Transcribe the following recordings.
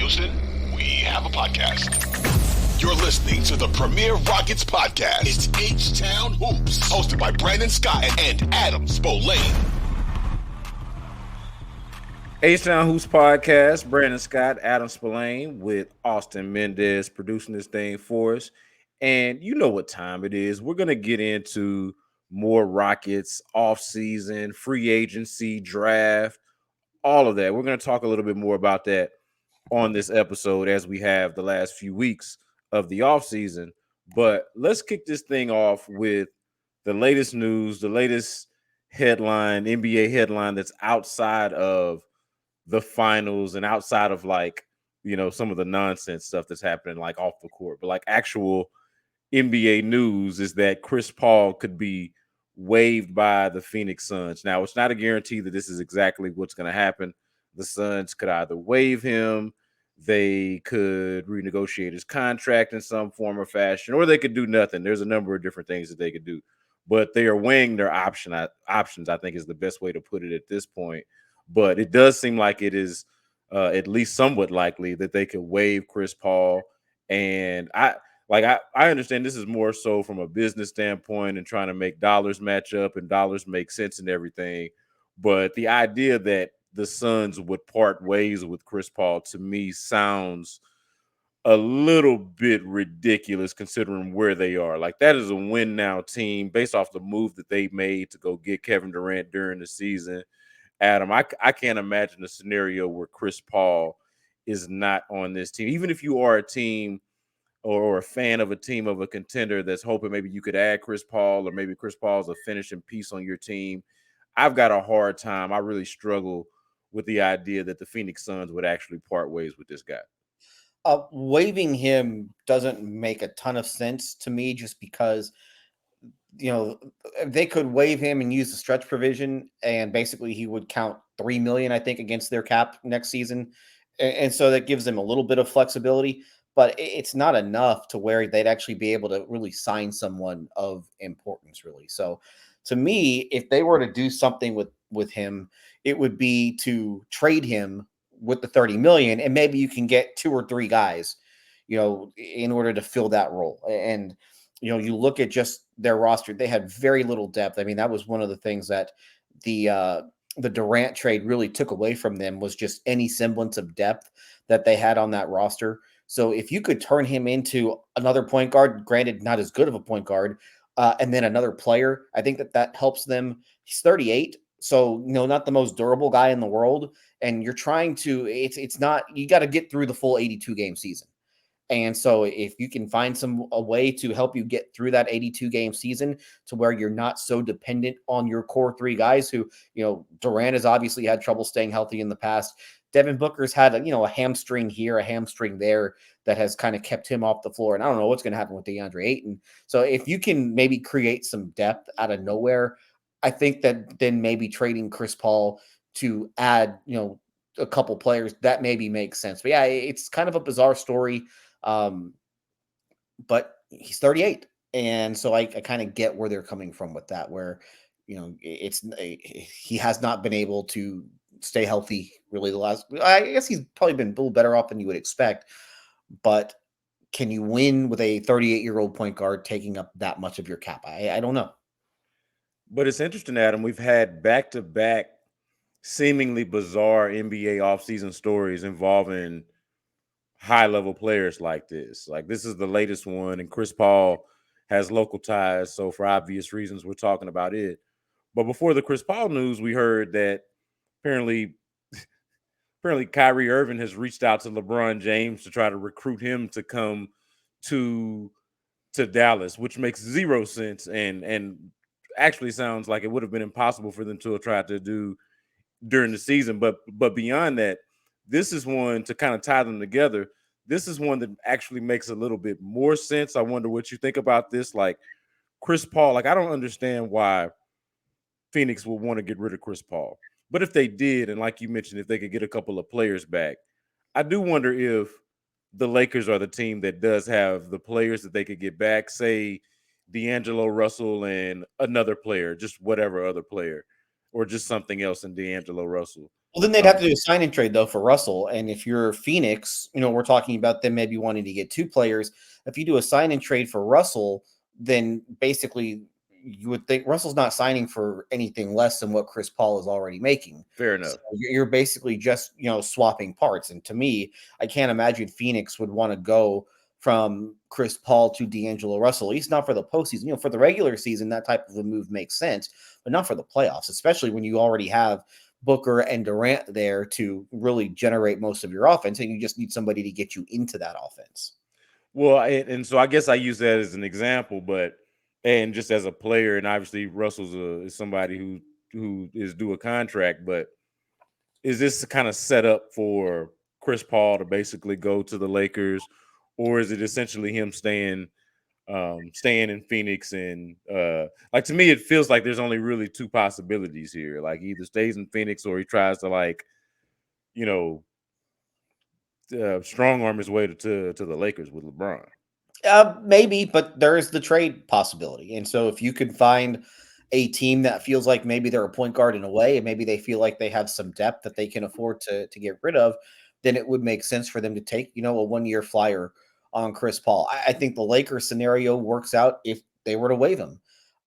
Houston, we have a podcast. You're listening to the Premier Rockets podcast. It's H-Town Hoops, hosted by Brandon Scott and Adam Spolane. H-Town Hoops podcast, Brandon Scott, Adam Spolane with Austin Mendez producing this thing for us. And you know what time it is. We're going to get into more Rockets, offseason, free agency, draft, all of that. We're going to talk a little bit more about that on this episode as we have the last few weeks of the offseason. But let's kick this thing off with the latest news, the latest headline, NBA headline that's outside of the finals and outside of some of the nonsense stuff that's happening like off the court, but like actual NBA news is that Chris Paul could be waived by the Phoenix Suns. Now, it's not a guarantee that this is exactly what's going to happen. The Suns could either waive him, they could renegotiate his contract in some form or fashion, or they could do nothing. There's a number of different things that they could do, but they are weighing their options, I think is the best way to put it at this point. But it does seem like it is at least somewhat likely that they could waive Chris Paul. And I understand this is more so from a business standpoint and trying to make dollars match up and dollars make sense and everything. But the idea that the Suns would part ways with Chris Paul to me sounds a little bit ridiculous considering where they are. Like, that is a win now team based off the move that they made to go get Kevin Durant during the season. Adam, I can't imagine a scenario where Chris Paul is not on this team. Even if you are a team or a fan of a team of a contender that's hoping maybe you could add Chris Paul, or maybe Chris Paul's a finishing piece on your team, I've got a hard time. I really struggle with the idea that the Phoenix Suns would actually part ways with this guy. Waiving him doesn't make a ton of sense to me, just because they could waive him and use the stretch provision, and basically he would count $3 million, I think, against their cap next season. And so that gives them a little bit of flexibility, but it's not enough to where they'd actually be able to really sign someone of importance, really. So to me, if they were to do something with him, it would be to trade him with the $30 million, and maybe you can get 2 or 3 guys, in order to fill that role. And you look at just their roster, they had very little depth. I mean, that was one of the things that the Durant trade really took away from them, was just any semblance of depth that they had on that roster. So if you could turn him into another point guard, granted, not as good of a point guard, and then another player, I think that helps them. He's 38, so not the most durable guy in the world. And you're trying to, it's not, you got to get through the full 82 game season. And so if you can find a way to help you get through that 82 game season to where you're not so dependent on your core 3 guys who, Durant has obviously had trouble staying healthy in the past. Devin Booker's had a hamstring here, a hamstring there that has kind of kept him off the floor. And I don't know what's going to happen with DeAndre Ayton. So if you can maybe create some depth out of nowhere, I think that then maybe trading Chris Paul to add, a couple players, that maybe makes sense. But yeah, it's kind of a bizarre story. But he's 38. And so I kind of get where they're coming from with that, where, he has not been able to stay healthy really I guess he's probably been a little better off than you would expect, but can you win with a 38-year-old point guard taking up that much of your cap? I don't know. But it's interesting, Adam. We've had back-to-back seemingly bizarre NBA offseason stories involving high-level players like this. Like, this is the latest one, and Chris Paul has local ties, so for obvious reasons, we're talking about it. But before the Chris Paul news, we heard that apparently Kyrie Irving has reached out to LeBron James to try to recruit him to come to Dallas, which makes zero sense and actually sounds like it would have been impossible for them to have tried to do during the season. But beyond that, this is one to kind of tie them together. This is one that actually makes a little bit more sense. I wonder what you think about this. Like, Chris Paul, I don't understand why Phoenix would want to get rid of Chris Paul. But if they did, and like you mentioned, if they could get a couple of players back, I do wonder if the Lakers are the team that does have the players that they could get back, say D'Angelo Russell and another player, just whatever other player, or just something else in D'Angelo Russell. Well, then they'd have to do a sign and trade though for Russell. And if you're Phoenix, we're talking about them maybe wanting to get 2 players. If you do a sign and trade for Russell, then basically you would think Russell's not signing for anything less than what Chris Paul is already making. Fair So enough. you're basically just, swapping parts. And to me, I can't imagine Phoenix would want to go from Chris Paul to D'Angelo Russell, at least not for the postseason. For the regular season, that type of a move makes sense, but not for the playoffs, especially when you already have Booker and Durant there to really generate most of your offense, and you just need somebody to get you into that offense. Well, and so I guess I use that as an example, and just as a player, and obviously Russell's is somebody who is due a contract, but is this kind of set up for Chris Paul to basically go to the Lakers, or is it essentially him staying in Phoenix? And like, to me, it feels like there's only really 2 possibilities here. Like, either stays in Phoenix or he tries to, like, strong arm his way to the Lakers with LeBron. Maybe, but there is the trade possibility. And so if you could find a team that feels like maybe they're a point guard in a way, and maybe they feel like they have some depth that they can afford to get rid of, then it would make sense for them to take, a 1-year flyer on Chris Paul. I think the Lakers scenario works out if they were to waive him.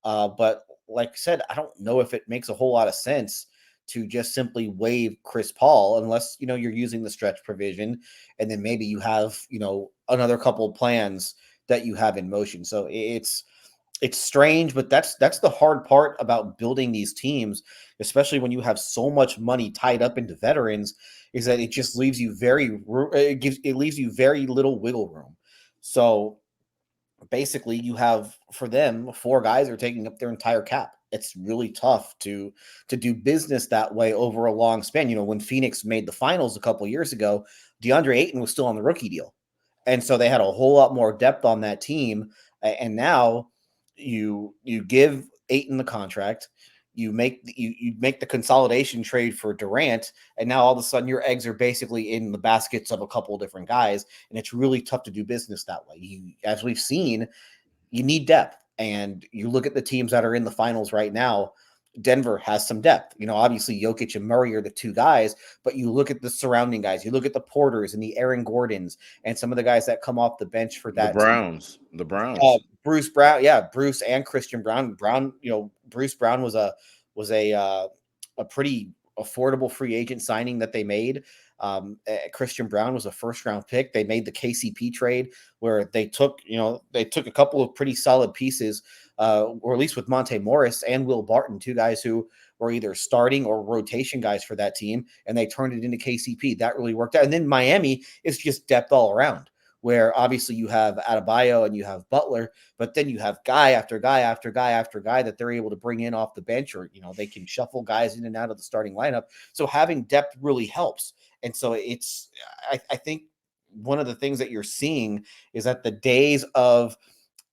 But like I said, I don't know if it makes a whole lot of sense to just simply waive Chris Paul unless, you're using the stretch provision, and then maybe you have, another couple of plans that you have in motion. So it's strange, but that's the hard part about building these teams, especially when you have so much money tied up into veterans, is that it just leaves you it leaves you very little wiggle room. So basically you have, for them, 4 guys are taking up their entire cap. It's really tough to do business that way over a long span. When Phoenix made the finals a couple years ago, DeAndre Ayton was still on the rookie deal. And so they had a whole lot more depth on that team. And now you give Ayton the contract, you make the consolidation trade for Durant, and now all of a sudden your eggs are basically in the baskets of a couple of different guys, and it's really tough to do business that way. As we've seen, you need depth. And you look at the teams that are in the finals right now. Denver has some depth. Obviously Jokic and Murray are the 2 guys, but you look at the surrounding guys. You look at the Porters and the Aaron Gordons and some of the guys that come off the bench for The that team. Browns. Bruce Brown, Bruce and Christian Brown. Bruce Brown was a pretty affordable free agent signing that they made. Christian Brown was a 1st-round pick. They made the KCP trade where they took a couple of pretty solid pieces, or at least with Monte Morris and Will Barton, 2 guys who were either starting or rotation guys for that team, and they turned it into KCP. That really worked out. And then Miami is just depth all around, where obviously you have Adebayo and you have Butler, but then you have guy after guy after guy after guy that they're able to bring in off the bench, or they can shuffle guys in and out of the starting lineup. So having depth really helps. And so I think one of the things that you're seeing is that the days of,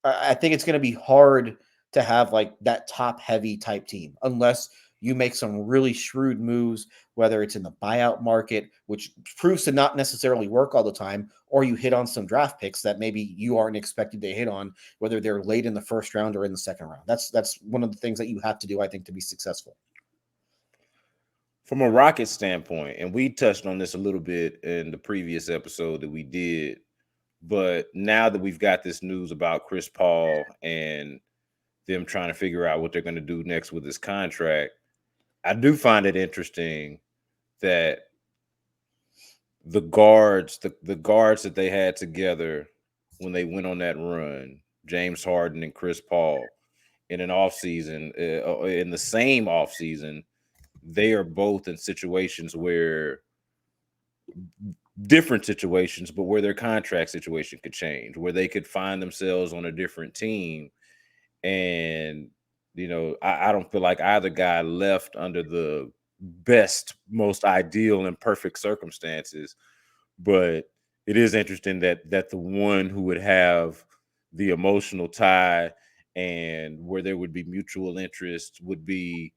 I think it's going to be hard to have like that top heavy type team unless you make some really shrewd moves, whether it's in the buyout market, which proves to not necessarily work all the time, or you hit on some draft picks that maybe you aren't expected to hit on, whether they're late in the 1st round or in the 2nd round. That's one of the things that you have to do, I think, to be successful. From a Rocket standpoint, and we touched on this a little bit in the previous episode that we did, but now that we've got this news about Chris Paul and them trying to figure out what they're going to do next with his contract, I do find it interesting that the guards that they had together when they went on that run, James Harden and Chris Paul, in an offseason, in the same offseason, they are both in situations where different situations, but where their contract situation could change, where they could find themselves on a different team. And, I don't feel like either guy left under the best, most ideal and perfect circumstances. But it is interesting that the one who would have the emotional tie and where there would be mutual interest would be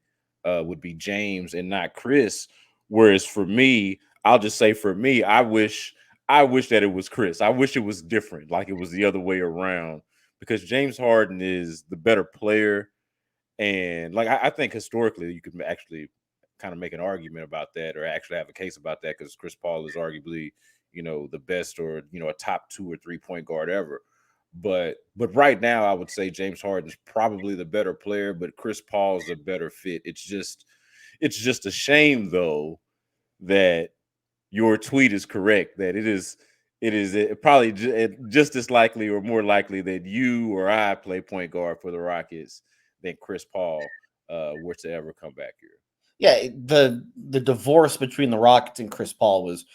James and not Chris. Whereas for me, I'll just say for me, I wish that it was Chris. I wish it was different, like it was the other way around, because James Harden is the better player. And like I think historically you could actually kind of make an argument about that, or actually have a case about that, because Chris Paul is arguably, the best, or a top 2 or 3 point guard ever. But right now, I would say James Harden's probably the better player, but Chris Paul's a better fit. It's just a shame though that your tweet is correct, that it probably just as likely or more likely that you or I play point guard for the Rockets than Chris Paul were to ever come back here. Yeah, the divorce between the Rockets and Chris Paul was,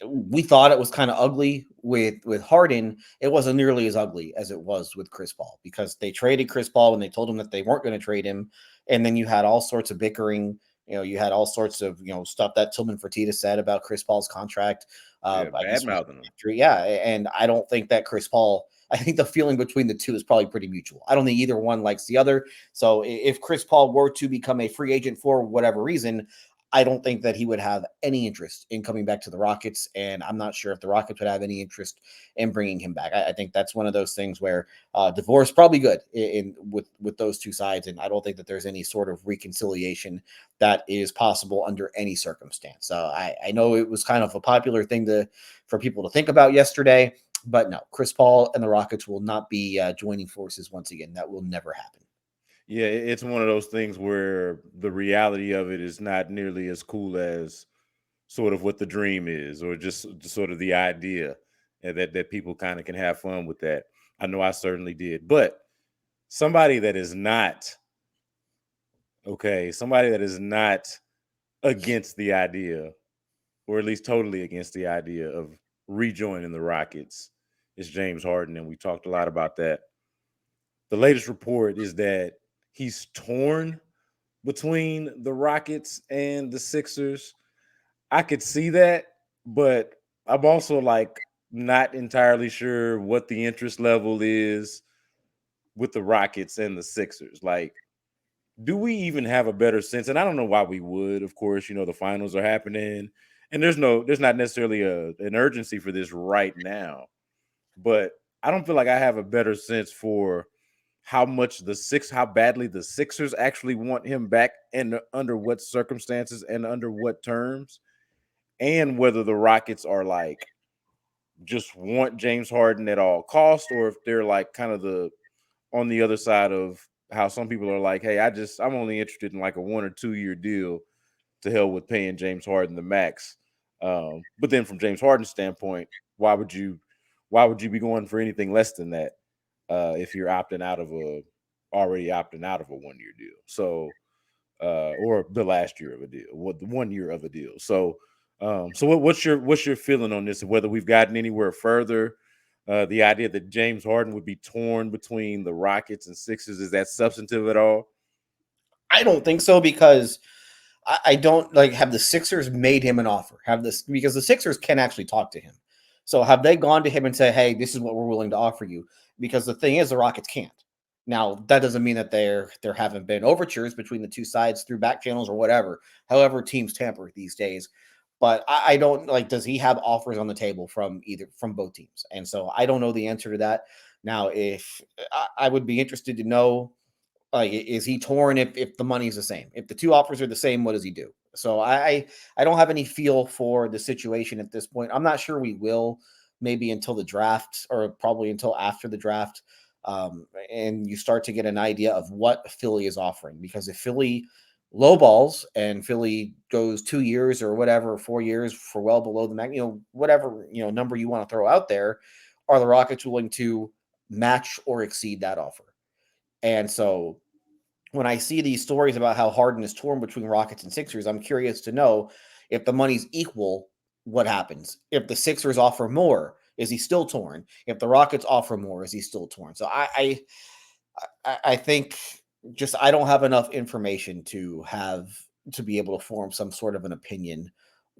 we thought it was kind of ugly with Harden. It wasn't nearly as ugly as it was with Chris Paul, because they traded Chris Paul when they told him that they weren't going to trade him, and then you had all sorts of bickering. You had all sorts of stuff that Tillman Fertitta said about Chris Paul's contract. Bad mouthing him. Yeah, and I don't think that Chris Paul. I think the feeling between the two is probably pretty mutual. I don't think either one likes the other. So if Chris Paul were to become a free agent for whatever reason, I don't think that he would have any interest in coming back to the Rockets, and I'm not sure if the Rockets would have any interest in bringing him back. I think that's one of those things where divorce probably good with those two sides, and I don't think that there's any sort of reconciliation that is possible under any circumstance. I know it was kind of a popular thing for people to think about yesterday, but no, Chris Paul and the Rockets will not be joining forces once again. That will never happen. Yeah, it's one of those things where the reality of it is not nearly as cool as sort of what the dream is, or just sort of the idea, and that people kind of can have fun with that. I know I certainly did. But somebody that is not against the idea, or at least totally against the idea of rejoining the Rockets, is James Harden, and we talked a lot about that. The latest report is that he's torn between the Rockets and the Sixers. I could see that, but I'm also like not entirely sure what the interest level is with the Rockets and the Sixers. Like, do we even have a better sense? And I don't know why we would. Of course, the finals are happening, and there's not necessarily an urgency for this right now. But I don't feel like I have a better sense for how badly the Sixers actually want him back, and under what circumstances and under what terms, and whether the Rockets are like just want James Harden at all costs, or if they're like kind of on the other side of how some people are like, hey, I'm only interested in like a 1 or 2 year deal. To hell with paying James Harden the max. But then from James Harden's standpoint, why would you be going for anything less than that if you're already opting out of a 1 year deal? So or the last year of a deal, the 1 year of a deal. So what's your feeling on this, and whether we've gotten anywhere further? The idea that James Harden would be torn between the Rockets and Sixers, is that substantive at all? I don't think so, because I don't have the Sixers made him an offer. Because the Sixers can actually talk to him. So have they gone to him and say, hey, this is what we're willing to offer you? Because the thing is, the Rockets can't. Now, that doesn't mean that there haven't been overtures between the two sides through back channels or whatever, however teams tamper these days. But I don't does he have offers on the table from both teams? And so I don't know the answer to that. Now, if I would be interested to know, is he torn if the money's the same? If the two offers are the same, what does he do? So I don't have any feel for the situation at this point. I'm not sure we will, maybe until the draft, or probably until after the draft. And you start to get an idea of what Philly is offering. Because if Philly lowballs and Philly goes 2 years or whatever, 4 years for well below the max, whatever, number you want to throw out there, are the Rockets willing to match or exceed that offer? And so when I see these stories about how Harden is torn between Rockets and Sixers, I'm curious to know, if the money's equal, what happens? If the Sixers offer more, is he still torn? If the Rockets offer more, is he still torn? So I think just I don't have enough information to be able to form some sort of an opinion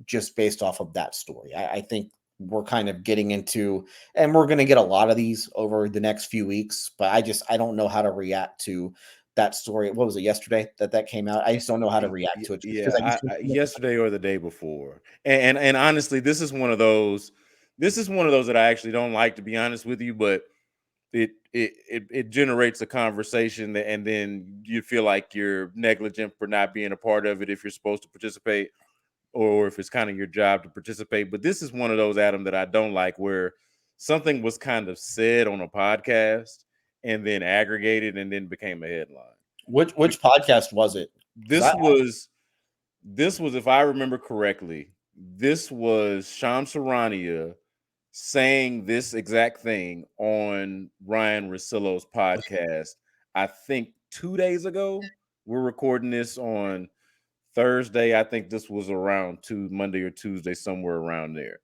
just based off of that story. I think we're kind of getting into, and we're going to get a lot of these over the next few weeks, but I don't know how to react to that story. What was it, yesterday that came out? I just don't know how to react to it. Yeah, yesterday or the day before. And honestly, this is one of those that I actually don't like, to be honest with you, but it generates a conversation, and then you feel like you're negligent for not being a part of it if you're supposed to participate, or if it's kind of your job to participate. But this is one of those, Adam, that I don't like, where something was kind of said on a podcast and then aggregated and then became a headline. Which podcast was it? This was, if I remember correctly, this was Shams Charania saying this exact thing on Ryan Russillo's podcast. I think 2 days ago. We're recording this on Thursday. I think this was around Monday or Tuesday, somewhere around there.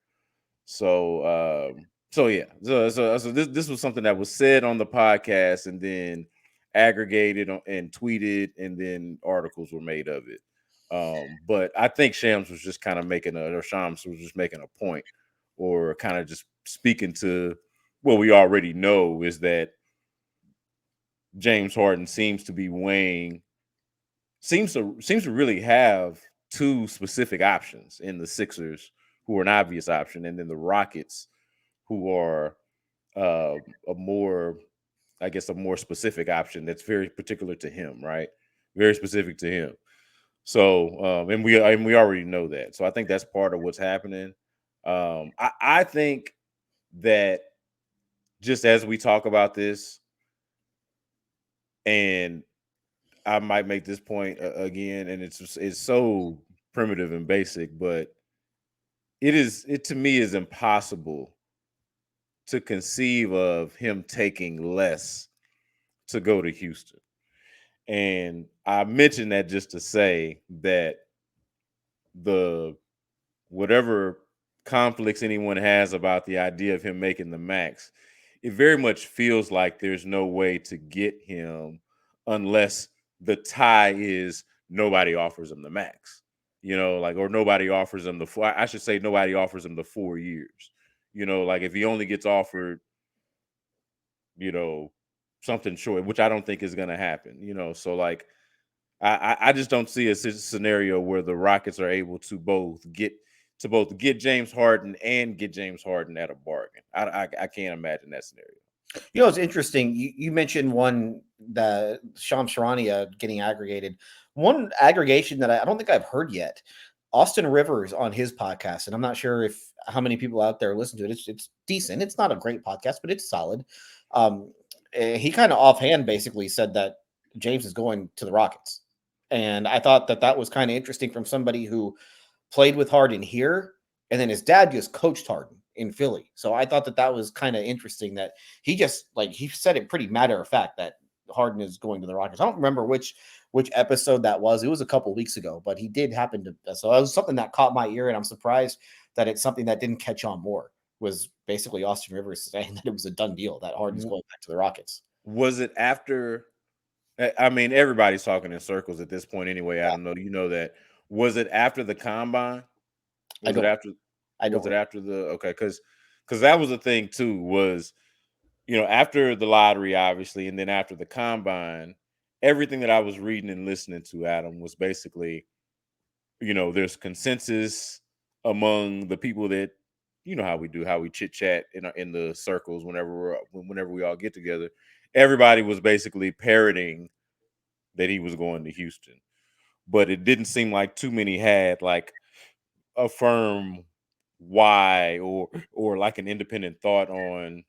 So yeah. So this was something that was said on the podcast and then aggregated and tweeted, and then articles were made of it. But I think Shams was just kind of Shams was just making a point, or kind of just speaking to what we already know, is that James Harden seems to really have two specific options in the Sixers, who are an obvious option, and then the Rockets, who are a more specific option that's very particular to him, right? Very specific to him. So, and we already know that. So I think that's part of what's happening. I think that, just as we talk about this, and I might make this point again, and it's so primitive and basic, but it to me is impossible to conceive of him taking less to go to Houston. And I mentioned that just to say that the whatever conflicts anyone has about the idea of him making the max, it very much feels like there's no way to get him unless the tie is nobody offers him the max, or nobody offers him I should say nobody offers him the 4 years. Like if he only gets offered, something short, which I don't think is going to happen, so like I just don't see a scenario where the Rockets are able to both get James Harden and get James Harden at a bargain. I can't imagine that scenario. It's interesting. You mentioned one, the Shams Charania getting aggregated. One aggregation that I don't think I've heard yet. Austin Rivers on his podcast, and I'm not sure how many people out there listen to it. It's decent. It's not a great podcast, but it's solid. He kind of offhand basically said that James is going to the Rockets. And I thought that was kind of interesting from somebody who played with Harden here, and then his dad just coached Harden in Philly. So I thought that was kind of interesting that he said it pretty matter of fact that Harden is going to the Rockets. I don't remember which episode that was. It was a couple weeks ago, but he did happen to. So it was something that caught my ear, and I'm surprised that it's something that didn't catch on more. Was basically Austin Rivers saying that it was a done deal that Harden's going back to the Rockets. Was it after? I mean, everybody's talking in circles at this point anyway. Yeah. I don't know. You know that. Was it after the combine? Was it after the okay? Because that was the thing too. Was after the lottery, obviously, and then after the combine, everything that I was reading and listening to, Adam, was basically, there's consensus among the people that, how we chit chat in the circles whenever we all get together. Everybody was basically parroting that he was going to Houston, but it didn't seem like too many had like a firm why or like an independent thought on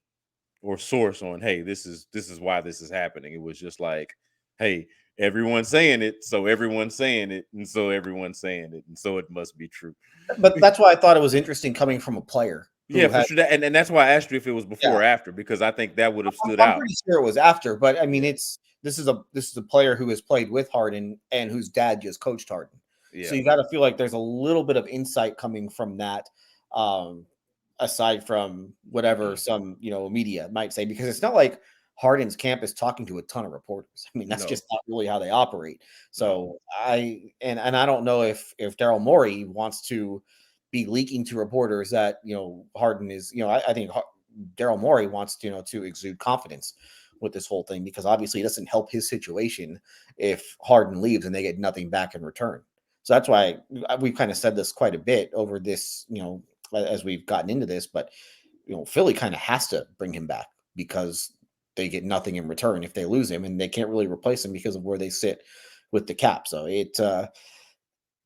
or source on, hey, this is why this is happening. It was just like, hey, everyone's saying it, so everyone's saying it, and so everyone's saying it, and so it must be true. But that's why I thought it was interesting coming from a player. Yeah, for sure. And that's why I asked you if it was before or after, because I think that would have stood out. I'm pretty sure it was after, but I mean, this is a player who has played with Harden and whose dad just coached Harden. Yeah. So you got to feel like there's a little bit of insight coming from that, aside from whatever some media might say, because it's not like Harden's camp is talking to a ton of reporters. I mean, that's just not really how they operate. So I don't know if Daryl Morey wants to be leaking to reporters that Harden is I think Daryl Morey wants to exude confidence with this whole thing, because obviously it doesn't help his situation if Harden leaves and they get nothing back in return. So that's why we've kind of said this quite a bit over this as we've gotten into this, but Philly kind of has to bring him back, because they get nothing in return if they lose him, and they can't really replace him because of where they sit with the cap. So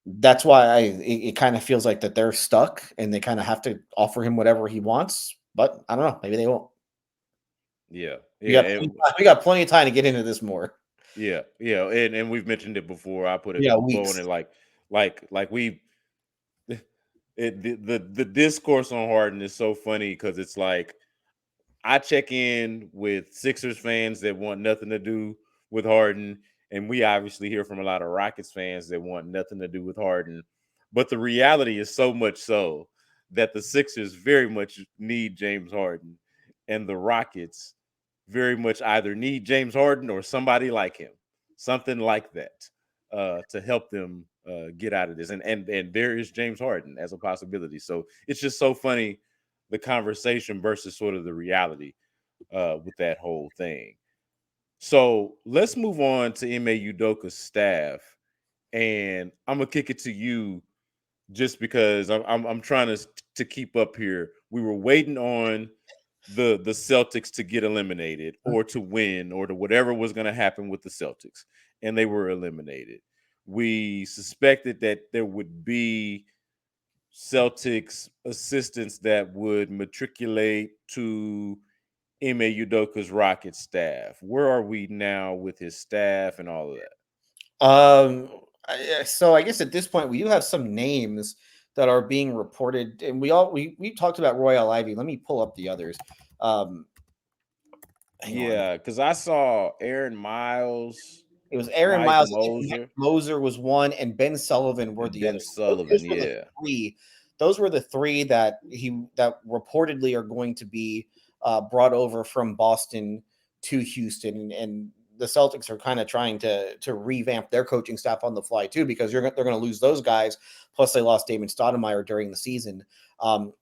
that's why it kind of feels like that they're stuck and they kind of have to offer him whatever he wants. But I don't know, maybe they won't. Yeah, We yeah, got we got plenty of time to get into this more. yeah, and we've mentioned it before. I put a Yeah, bow on weeks. it, like we the discourse on Harden is so funny because it's like I check in with Sixers fans that want nothing to do with Harden, and we obviously hear from a lot of Rockets fans that want nothing to do with Harden. But the reality is so much so that the Sixers very much need James Harden, and the Rockets very much either need James Harden or somebody like him, something like that, to help them get out of this. And there is James Harden as a possibility. So it's just so funny the conversation versus sort of the reality with that whole thing. So let's move on to Ime Udoka's staff, and I'm gonna kick it to you just because I'm trying to keep up here. We were waiting on the Celtics to get eliminated or to win or to whatever was going to happen with the Celtics, and they were eliminated. We suspected that there would be Celtics assistants that would matriculate to Ime Udoka's Rocket staff. Where are we now with his staff and all of that? So I guess at this point we do have some names that are being reported, and we talked about Royal Ivy. Let me pull up the others. Um, Hang on. Yeah, because I saw Aaron Miles, It was Aaron Mike Miles, I think Mike Moser, Moser was one, and Ben Sullivan were and the Ben others. Those, Sullivan. those were the Yeah. three. Those were the three that reportedly are going to be brought over from Boston to Houston, and the Celtics are kind of trying to revamp their coaching staff on the fly too, because they're going to lose those guys. Plus, they lost Damon Stoudemire during the season.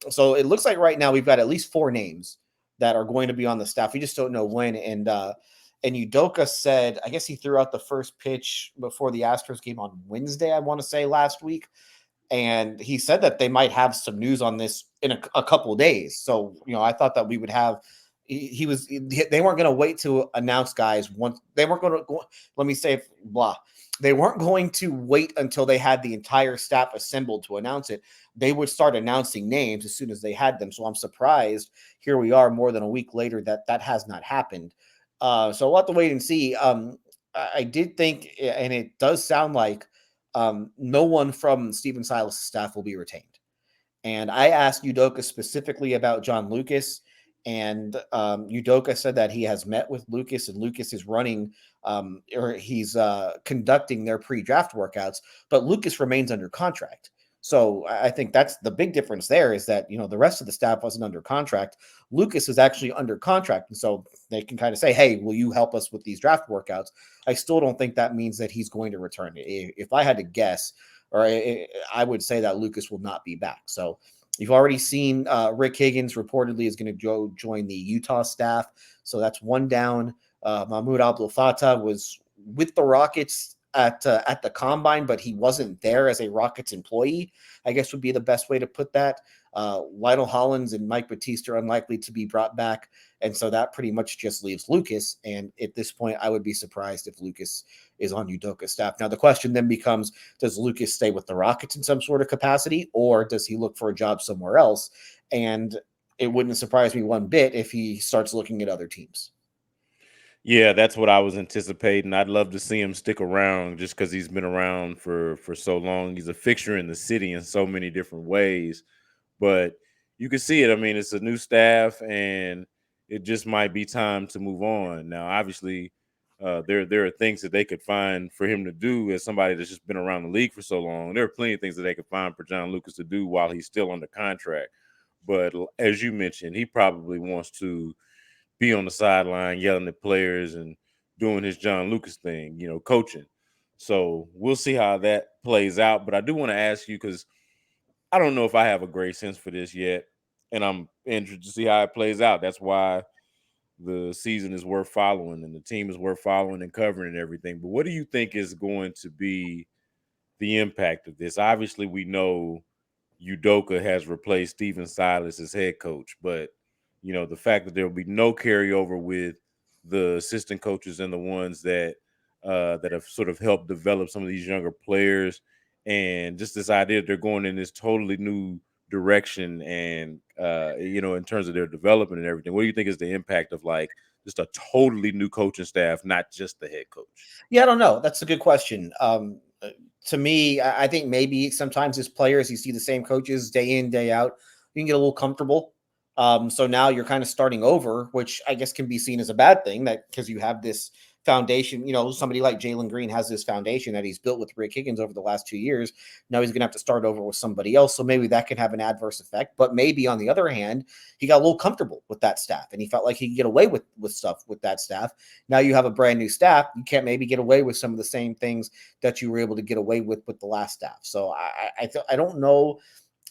So it looks like right now we've got at least four names that are going to be on the staff. We just don't know when. And Udoka said, I guess he threw out the first pitch before the Astros game on Wednesday, I want to say last week. And he said that they might have some news on this in a couple of days. So, I thought that we would have, they weren't going to wait to announce guys once they weren't going to, let me say, blah. They weren't going to wait until they had the entire staff assembled to announce it. They would start announcing names as soon as they had them. So I'm surprised here we are more than a week later that has not happened. So we'll have to wait and see. I did think, and it does sound like no one from Stephen Silas' staff will be retained. And I asked Udoka specifically about John Lucas, and Udoka said that he has met with Lucas, and Lucas is running or he's conducting their pre-draft workouts, but Lucas remains under contract. So I think that's the big difference there is that, the rest of the staff wasn't under contract. Lucas is actually under contract. And so they can kind of say, hey, will you help us with these draft workouts? I still don't think that means that he's going to return. If I had to guess, or I would say that Lucas will not be back. So you've already seen Rick Higgins reportedly is going to go join the Utah staff. So that's one down. Mahmoud Abdul Fattah was with the Rockets at the combine, but he wasn't there as a Rockets employee, I guess would be the best way to put that. Lionel Hollins and Mike Batista are unlikely to be brought back. And so that pretty much just leaves Lucas. And at this point, I would be surprised if Lucas is on Udoka's staff. Now, the question then becomes, does Lucas stay with the Rockets in some sort of capacity, or does he look for a job somewhere else? And it wouldn't surprise me one bit if he starts looking at other teams. Yeah, that's what I was anticipating. I'd love to see him stick around just because he's been around for so long. He's a fixture in the city in so many different ways. But you can see it. I mean, it's a new staff, and it just might be time to move on. Now, obviously, there are things that they could find for him to do as somebody that's just been around the league for so long. There are plenty of things that they could find for John Lucas to do while he's still under contract. But as you mentioned, he probably wants to be on the sideline yelling at players and doing his John Lucas thing, coaching. So we'll see how that plays out. But I do want to ask you, because I don't know if I have a great sense for this yet, and I'm interested to see how it plays out. That's why the season is worth following and the team is worth following and covering and everything. But what do you think is going to be the impact of this? Obviously, we know Udoka has replaced Stephen Silas as head coach, but the fact that there will be no carryover with the assistant coaches and the ones that have sort of helped develop some of these younger players, and just this idea that they're going in this totally new direction, and in terms of their development and everything. What do you think is the impact of like just a totally new coaching staff, not just the head coach? Yeah, I don't know. That's a good question. To me, I think maybe sometimes as players, you see the same coaches day in, day out. You can get a little comfortable. So now you're kind of starting over, which I guess can be seen as a bad thing, that because you have this foundation. Somebody like Jalen Green has this foundation that he's built with Rick Higgins over the last 2 years. Now he's going to have to start over with somebody else. So maybe that can have an adverse effect. But maybe on the other hand, he got a little comfortable with that staff and he felt like he could get away with stuff with that staff. Now you have a brand new staff. You can't maybe get away with some of the same things that you were able to get away with the last staff. So I don't know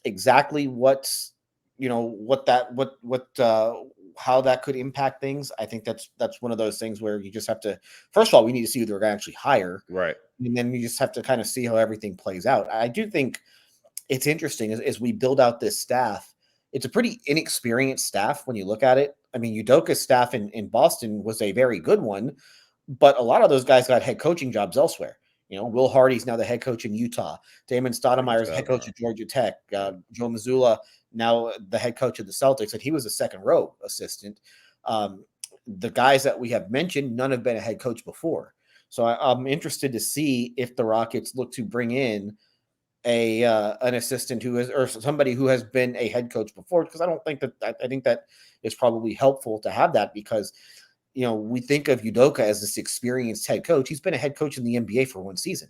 exactly what's how that could impact things. I think that's one of those things where you just have to, first of all, we need to see who they're going to actually hire, Right. and then you just have to kind of see how everything plays out. I do think it's interesting as we build out this staff. It's a pretty inexperienced staff when you look at it. I mean, Udoka's staff in Boston was a very good one, but a lot of those guys got head coaching jobs elsewhere. Will Hardy's now the head coach in Utah. Damon Stoudemire's head coach at Georgia Tech. Joe Mazzulla, now the head coach of the Celtics, and he was a second row assistant. The guys that we have mentioned, none have been a head coach before. So I'm interested to see if the Rockets look to bring in an assistant who is, or somebody who has been a head coach before, because I think that is probably helpful to have that, because we think of Udoka as this experienced head coach. He's been a head coach in the NBA for one season.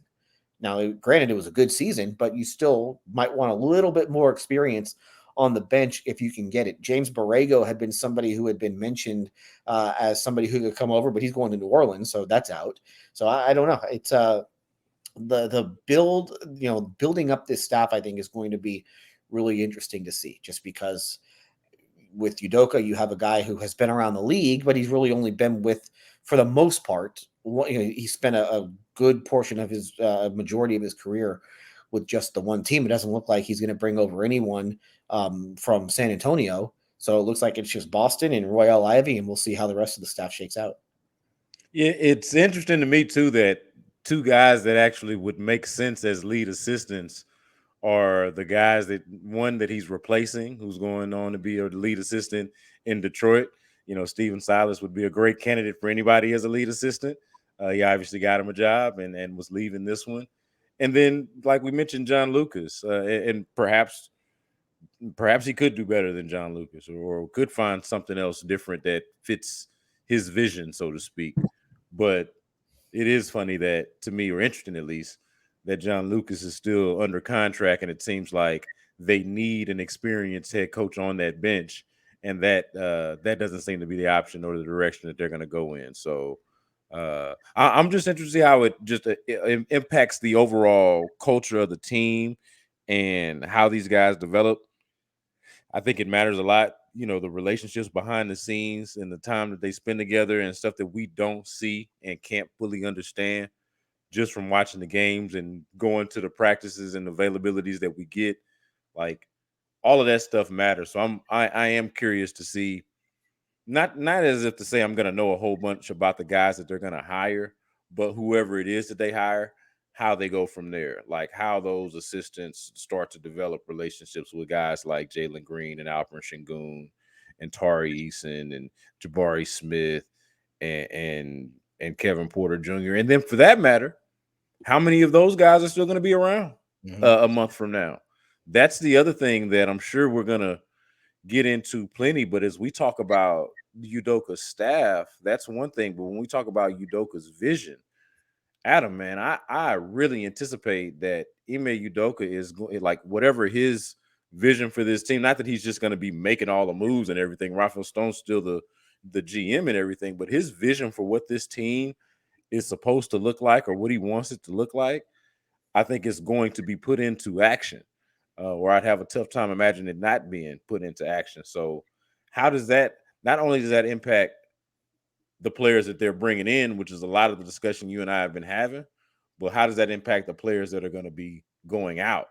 Now, granted, it was a good season, but you still might want a little bit more experience on the bench if you can get it. James Borrego had been somebody who had been mentioned as somebody who could come over, but he's going to New Orleans, so that's out. So I don't know. It's the building up this staff, I think, is going to be really interesting to see, just because with Udoka, you have a guy who has been around the league, but he's really only been with, for the most part, he spent a good portion of his majority of his career with just the one team. It doesn't look like he's going to bring over anyone from San Antonio. So it looks like it's just Boston and Royale Ivy, and we'll see how the rest of the staff shakes out. Yeah, it's interesting to me too that two guys that actually would make sense as lead assistants are the guys that he's replacing, who's going on to be a lead assistant in Detroit. Steven Silas would be a great candidate for anybody as a lead assistant. He obviously got him a job and was leaving this one. And then, like we mentioned, John Lucas, and perhaps he could do better than John Lucas, or could find something else different that fits his vision, so to speak. But it is funny that, to me, or interesting at least, that John Lucas is still under contract, and it seems like they need an experienced head coach on that bench, and that doesn't seem to be the option or the direction that they're going to go in. So I'm just interested to see how it just it impacts the overall culture of the team and how these guys develop. I think it matters a lot, the relationships behind the scenes and the time that they spend together and stuff that we don't see and can't fully understand just from watching the games and going to the practices and availabilities that we get. Like, all of that stuff matters. So I am curious to see, not as if to say I'm going to know a whole bunch about the guys that they're going to hire, but whoever it is that they hire, how they go from there, like how those assistants start to develop relationships with guys like Jalen Green and Alperen Sengun and Tari Eason and Jabari Smith and Kevin Porter Jr. And then, for that matter, how many of those guys are still going to be around a month from now? That's the other thing that I'm sure we're going to get into plenty. But as we talk about Udoka's staff, that's one thing. But when we talk about Udoka's vision, Adam, man, I really anticipate that Ime Udoka is like, whatever his vision for this team, not that he's just going to be making all the moves and everything. Rafael Stone's still the GM and everything, but his vision for what this team is supposed to look like, or what he wants it to look like, I think is going to be put into action. Or I'd have a tough time imagining it not being put into action. So how does that, not only does that impact the players that they're bringing in, which is a lot of the discussion you and I have been having, but how does that impact the players that are going to be going out?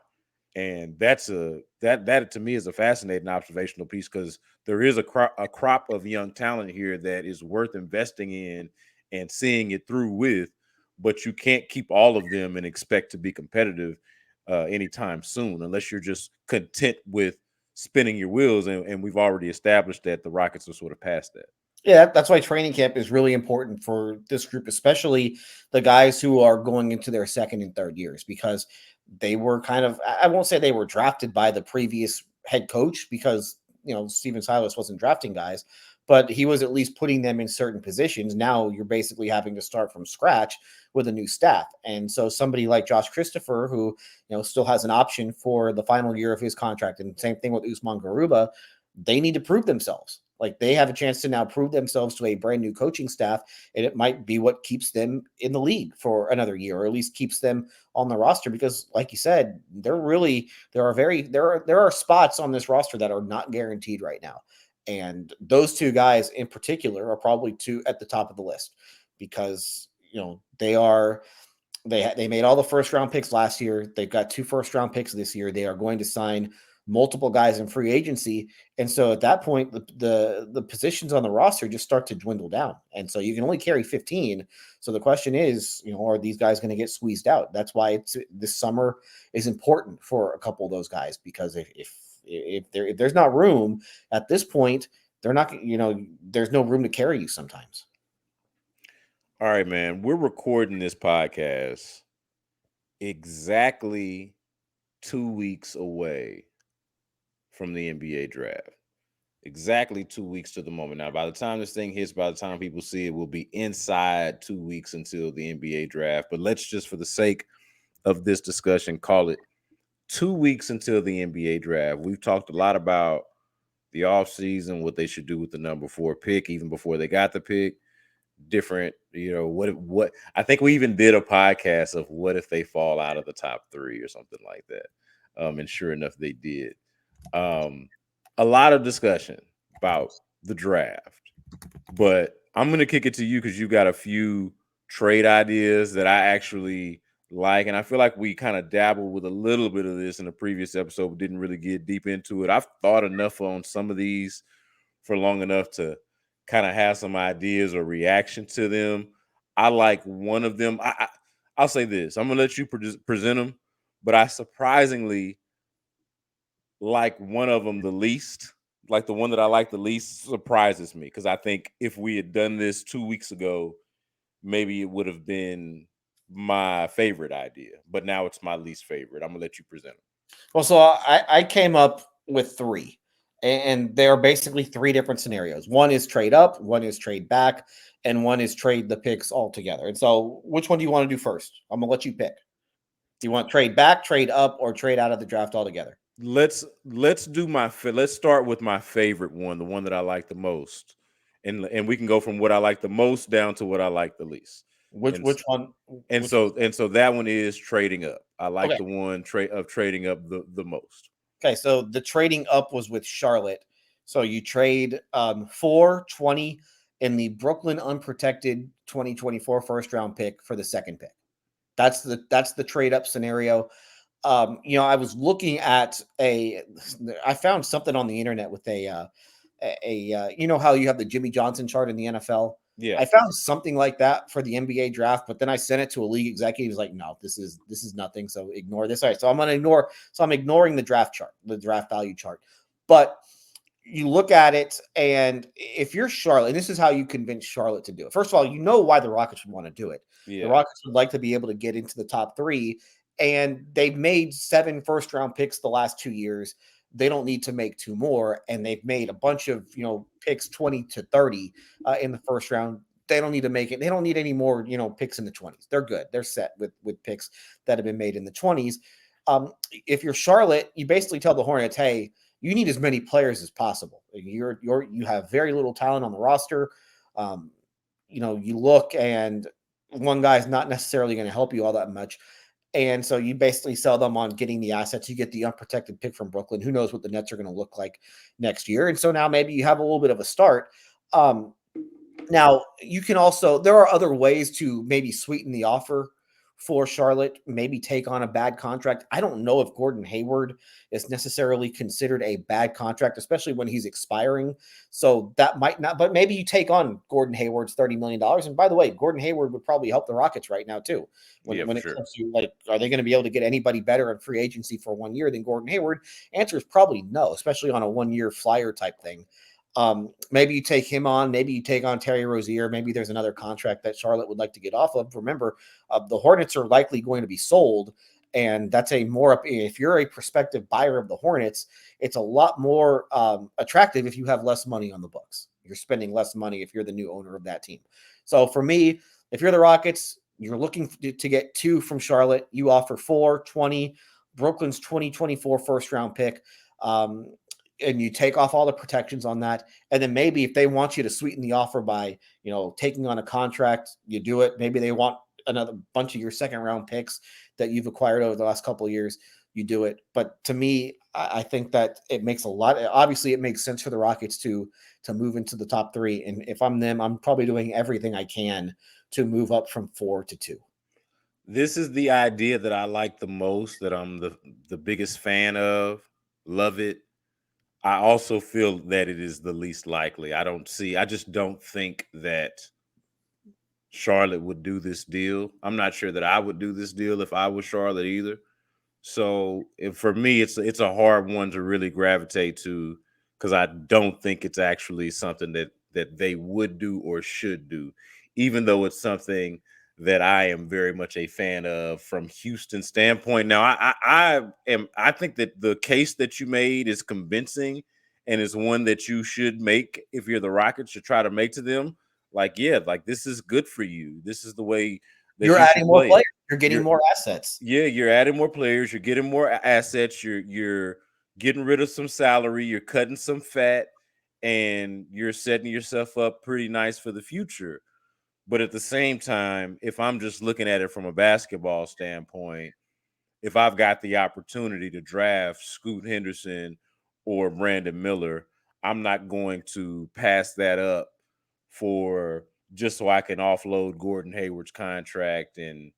And that to me is a fascinating observational piece, because there is a crop of young talent here that is worth investing in and seeing it through with, but you can't keep all of them and expect to be competitive anytime soon, unless you're just content with spinning your wheels. And we've already established that the Rockets are sort of past that. Yeah, that's why training camp is really important for this group, especially the guys who are going into their second and third years, because they were kind of, I won't say they were drafted by the previous head coach, because, Steven Silas wasn't drafting guys, but he was at least putting them in certain positions. Now you're basically having to start from scratch with a new staff. And so somebody like Josh Christopher, who, still has an option for the final year of his contract, and same thing with Usman Garuba, they need to prove themselves. Like, they have a chance to now prove themselves to a brand new coaching staff, and it might be what keeps them in the league for another year, or at least keeps them on the roster. Because, like you said, there are spots on this roster that are not guaranteed right now, and those two guys in particular are probably two at the top of the list, because they made all the first round picks last year. They've got 2 first round picks this year. They are going to sign multiple guys in free agency. And so at that point, the positions on the roster just start to dwindle down. And so you can only carry 15. So the question is, are these guys going to get squeezed out? That's why this summer is important for a couple of those guys, because if there's not room at this point, they're not, there's no room to carry you sometimes. All right, man. We're recording this podcast exactly 2 weeks away from the NBA draft. Exactly 2 weeks to the moment. Now, by the time this thing hits, by the time people see it, we'll be inside 2 weeks until the NBA draft. But let's just, for the sake of this discussion, call it 2 weeks until the NBA draft. We've talked a lot about the offseason, what they should do with the number 4 pick, even before they got the pick. Different, what I think we even did a podcast of what if they fall out of the top 3 or something like that. And sure enough, they did. A lot of discussion about the draft, but I'm going to kick it to you because you got a few trade ideas that I actually like. And I feel like we kind of dabbled with a little bit of this in a previous episode, but didn't really get deep into it. I've thought enough on some of these for long enough to kind of have some ideas or reaction to them. I like one of them. I'll say this. I'm going to let you present them, but I surprisingly like one of them the least. Like, the one that I like the least surprises me, because I think if we had done this 2 weeks ago, maybe it would have been my favorite idea, but now it's my least favorite. I'm gonna let you present them. Well, so I came up with 3, and they are basically 3 different scenarios. One is trade up, one is trade back, and one is trade the picks all together. And so, which one do you want to do first? I'm gonna let you pick. Do you want trade back, trade up, or trade out of the draft altogether? Let's start with my favorite one, the one that I like the most, and we can go from what I like the most down to what I like the least. Which one? So that one is trading up. I like Okay. the one trading up the most. Okay, so the trading up was with Charlotte. So you trade 4, 20, and the Brooklyn unprotected 2024 first round pick for the second pick. That's the trade up scenario. I was looking at I found something on the internet with how you have the Jimmy Johnson chart in the NFL. Yeah, I found something like that for the NBA draft, but then I sent it to a league executive. He was like, "No, this is nothing. So ignore this." All right, so I'm ignoring the draft chart, the draft value chart. But you look at it, and if you're Charlotte, and this is how you convince Charlotte to do it. First of all, you know why the Rockets would want to do it. yeah. The Rockets would like to be able to get into the top 3, and they've made 7 first round picks the last 2 years. They don't need to make 2 more, and they've made a bunch of picks 20 to 30 in the first round. They don't need to make it. They don't need any more picks in the 20s. They're good. They're set with picks that have been made in the 20s. If you're Charlotte, you basically tell the Hornets, hey, you need as many players as possible. You have very little talent on the roster. You look, and one guy's not necessarily going to help you all that much. And so you basically sell them on getting the assets. You get the unprotected pick from Brooklyn. Who knows what the Nets are going to look like next year? And so now maybe you have a little bit of a start. Now you can also, there are other ways to maybe sweeten the offer for Charlotte, maybe take on a bad contract. I don't know if Gordon Hayward is necessarily considered a bad contract, especially when he's expiring. So that might not, but maybe you take on Gordon Hayward's $30 million. And by the way, Gordon Hayward would probably help the Rockets right now too. When it sure. comes to like, are they going to be able to get anybody better in free agency for 1 year than Gordon Hayward? Answer is probably no, especially on a 1 year flyer type thing. Maybe you take him on, maybe you take on Terry Rozier, maybe there's another contract that Charlotte would like to get off of. Remember, the Hornets are likely going to be sold, and that's a more, if you're a prospective buyer of the Hornets, it's a lot more attractive if you have less money on the books. You're spending less money if you're the new owner of that team. So for me, if you're the Rockets, you're looking to get 2 from Charlotte, you offer 4, 20, Brooklyn's 2024 first round pick. And you take off all the protections on that. And then maybe if they want you to sweeten the offer by, taking on a contract, you do it. Maybe they want another bunch of your second round picks that you've acquired over the last couple of years, you do it. But to me, I think that it makes obviously it makes sense for the Rockets to move into the top 3. And if I'm them, I'm probably doing everything I can to move up from 4 to 2. This is the idea that I like the most, that I'm the biggest fan of. Love it. I also feel that it is the least likely. I just don't think that Charlotte would do this deal. I'm not sure that I would do this deal if I was Charlotte either. So for me, it's a hard one to really gravitate to, because I don't think it's actually something that they would do or should do, even though it's something that I am very much a fan of from Houston's standpoint. Now, I think that the case that you made is convincing, and is one that you should make if you're the Rockets, should try to make to them. Like, yeah, like this is good for you. This is the way that you're you should adding more play. players. You're getting more assets. Yeah, you're adding more players. You're getting more assets. You're getting rid of some salary. You're cutting some fat, and you're setting yourself up pretty nice for the future. But at the same time, if I'm just looking at it from a basketball standpoint, if I've got the opportunity to draft Scoot Henderson or Brandon Miller, I'm not going to pass that up for just so I can offload Gordon Hayward's contract and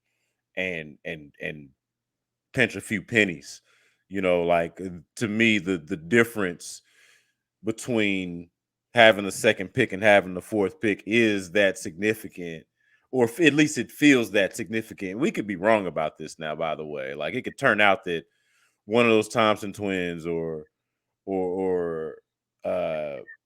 pinch a few pennies. Like, to me, the difference between having the second pick and having the fourth pick is that significant, or at least it feels that significant. We could be wrong about this now, by the way. Like, it could turn out that one of those Thompson twins or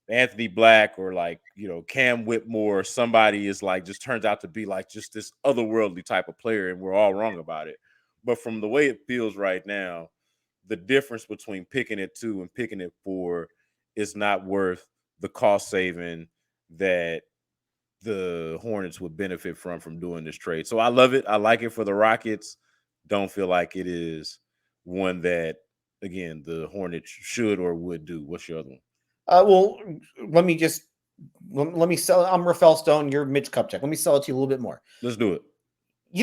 Anthony Black, or like, Cam Whitmore, somebody is like, just turns out to be like just this otherworldly type of player, and we're all wrong about it. But from the way it feels right now, the difference between picking at 2 and picking at 4 is not worth the cost saving that the Hornets would benefit from doing this trade. So I love it. I like it for the Rockets. Don't feel like it is one that, again, the Hornets should or would do. What's your other one? Well, let me sell. I'm Rafael Stone. You're Mitch Kupchak. Let me sell it to you a little bit more. Let's do it. You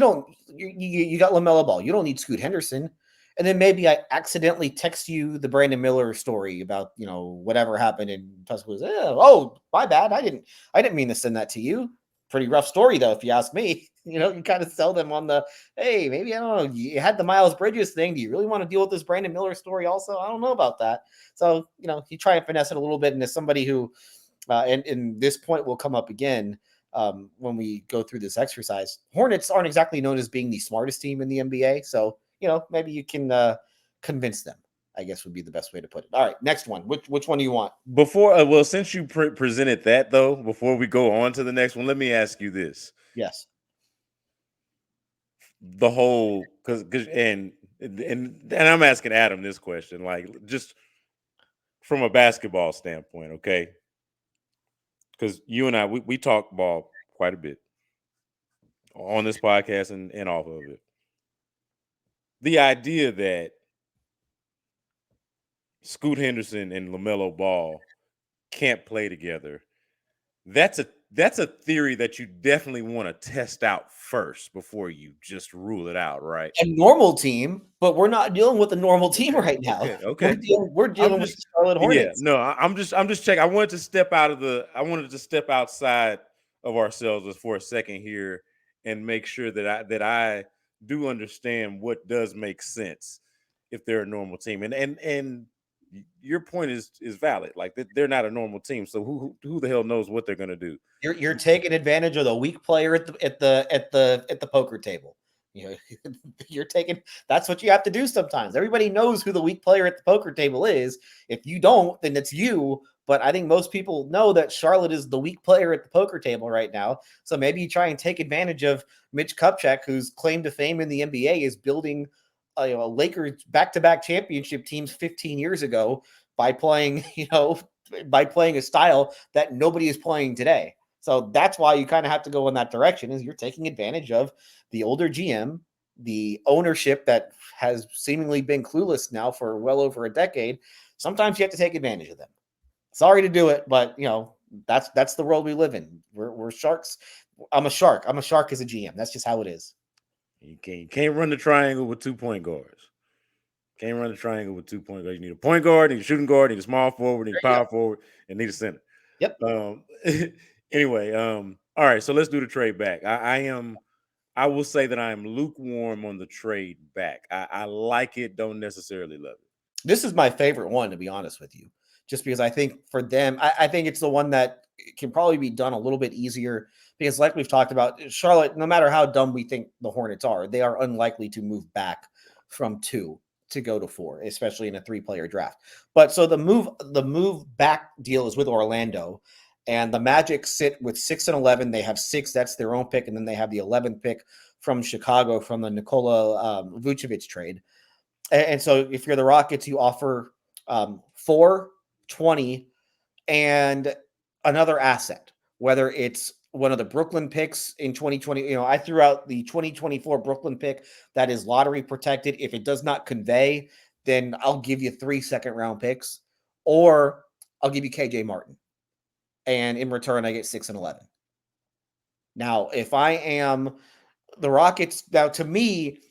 got LaMelo Ball. You don't need Scoot Henderson. And then maybe I accidentally text you the Brandon Miller story about, whatever happened in Tuscaloosa. Oh, my bad. I didn't mean to send that to you. Pretty rough story though, if you ask me. You kind of sell them on the, hey, maybe, I don't know, you had the Miles Bridges thing. Do you really want to deal with this Brandon Miller story also? I don't know about that. So, you try and finesse it a little bit. And as somebody who, and this point will come up again when we go through this exercise, Hornets aren't exactly known as being the smartest team in the NBA. So, maybe you can convince them, I guess would be the best way to put it. All right, next one. Which one do you want? Before, since you presented that, though, before we go on to the next one, let me ask you this. Yes. The whole, and I'm asking Adam this question, like, just from a basketball standpoint, okay? Because you and I, we talk ball quite a bit on this podcast and off of it. The idea that Scoot Henderson and LaMelo Ball can't play together, that's a theory that you definitely want to test out first before you just rule it out, right? A normal team, but we're not dealing with a normal team right now. Okay. We're dealing with the Charlotte Hornets. Yeah, no, I'm just checking. I wanted to step outside of ourselves for a second here and make sure that I do understand what does make sense if they're a normal team. And your point is valid. Like they're not a normal team, so who the hell knows what they're going to do? You're taking advantage of the weak player at the poker table. You know, you're taking. That's what you have to do sometimes. Everybody knows who the weak player at the poker table is. If you don't, then it's you. But I think most people know that Charlotte is the weak player at the poker table right now. So maybe you try and take advantage of Mitch Kupchak, whose claim to fame in the NBA is building a Lakers back-to-back championship teams 15 years ago by playing, by playing a style that nobody is playing today. So that's why you kind of have to go in that direction, is you're taking advantage of the older GM, the ownership that has seemingly been clueless now for well over a decade. Sometimes you have to take advantage of them. Sorry to do it, but that's the world we live in. We're sharks. I'm a shark. I'm a shark as a GM. That's just how it is. You can't run the triangle with 2 point guards. Can't run the triangle with 2 point guards. You need a point guard, you need a shooting guard, you need a small forward, you need a power forward, and need a center. Yep. Anyway, all right. So let's do the trade back. I will say that I am lukewarm on the trade back. I like it, don't necessarily love it. This is my favorite one, to be honest with you, just because I think for them, I think it's the one that can probably be done a little bit easier because, like we've talked about, Charlotte, no matter how dumb we think the Hornets are, they are unlikely to move back from 2 to go to 4, especially in a 3-player draft. But so the move back deal is with Orlando, and the Magic sit with 6 and 11. They have 6. That's their own pick, and then they have the 11th pick from Chicago from the Nikola Vucevic trade. And so if you're the Rockets, you offer 4, 20, and another asset, whether it's one of the Brooklyn picks in 2020. I threw out the 2024 Brooklyn pick that is lottery protected. If it does not convey, then I'll give you 3 second-round picks, or I'll give you KJ Martin. And in return, I get 6 and 11. Now, if I am the Rockets, now to me,